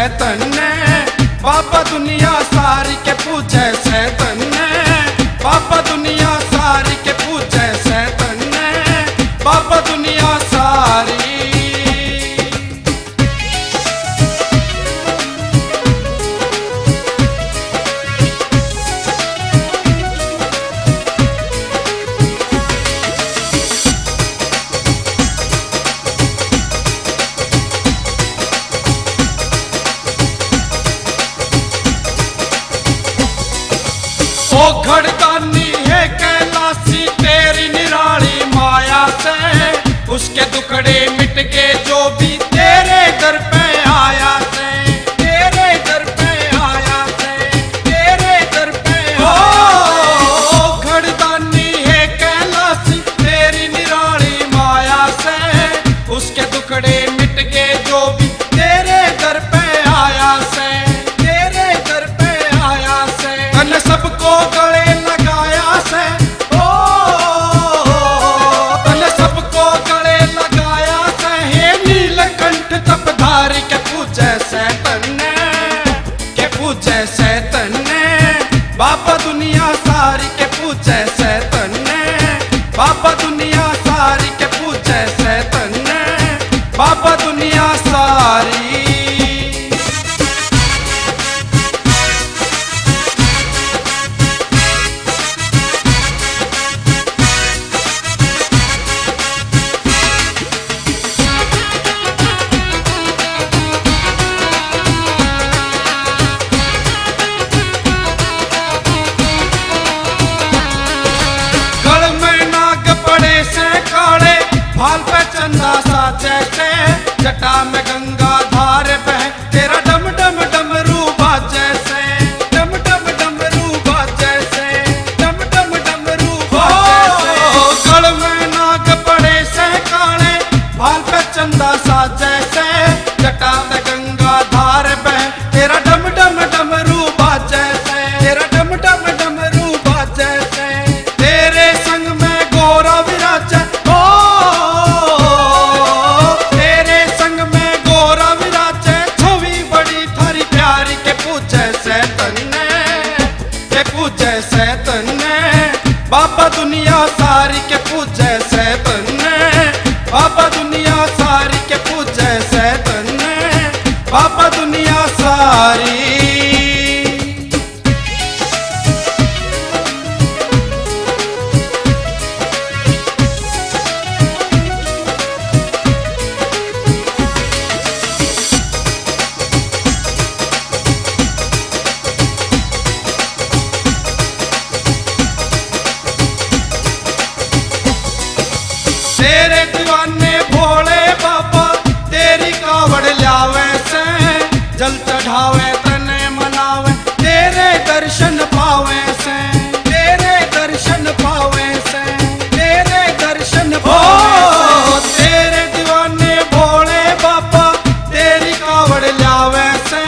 Satan ने, बाबा दुनिया सारी के पूजे सैतन ने, बाबा दुनिया सारी के पूजे सैतन ने, बाबा दुनिया सारी। ओ घड़दानी है कैलाशी तेरी निराली माया से, उसके दुखड़े मिट के जो भी तेरे दर पे आया से, तेरे दर पे आया से, तेरे दर पे आया। ओ घड़दानी है कैलाशी तेरी निराली माया से, उसके दुखड़े मिट के जो भी तेरे दर पे आया से, तेरे दर पे आया से। तन सबको गले लगाया से, ओ तन सबको गले लगाया से, हे नीलकंठ तपधारी के पूजे सैतन ने, के पूजे सैतन ने, बाबा दुनिया सारी के पूजे सैतन ने, बाबा दुनिया सारी के पूजे सैतन ने, बाबा दुनिया सारी। भाल पे चंदा सा जैसे, जटा में गंगा धार बह, तेरा डम डम डमरू बाजे से, डम डम डमरू बाजे से, डम डम डमरू बाजे से। गल में नाग पड़े से काले, भाल पे चंदा सा जैसे, जटा में गंगा धार बह, तेरा डम डम डमरू बाजे से, तेरा डम डम डमरू बाजे से। तेरे संग में गोरा विराजे, सैतन ने, बाबा दुनिया सारी के पूजे सैतन ने, बाबा दुनिया सारी के पूजे सैतन ने, बाबा दुनिया सारी। तेरे दीवाने भोले बाबा तेरी कावड़ लावे से, जल चढ़ावे तने मनावे, तेरे दर्शन पावे से, तेरे दर्शन पावे से, तेरे दर्शन पावे से। तेरे दीवाने भोले बाबा तेरी कावड़ लावे से,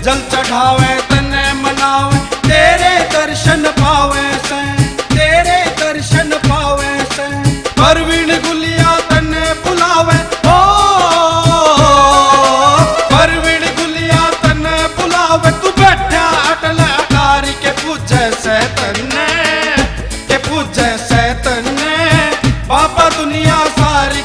जल चढ़ावे तने मनावे, तेरे दर्शन पावे से, तेरे दर्शन पावे से। परवीन गुलिया तने बुलावे, ओ परवीन गुलिया तने बुलावे, तू बैठा अटल अटारी के पूजे सैतन ने, के पूजे सैतन ने, बाबा दुनिया सारी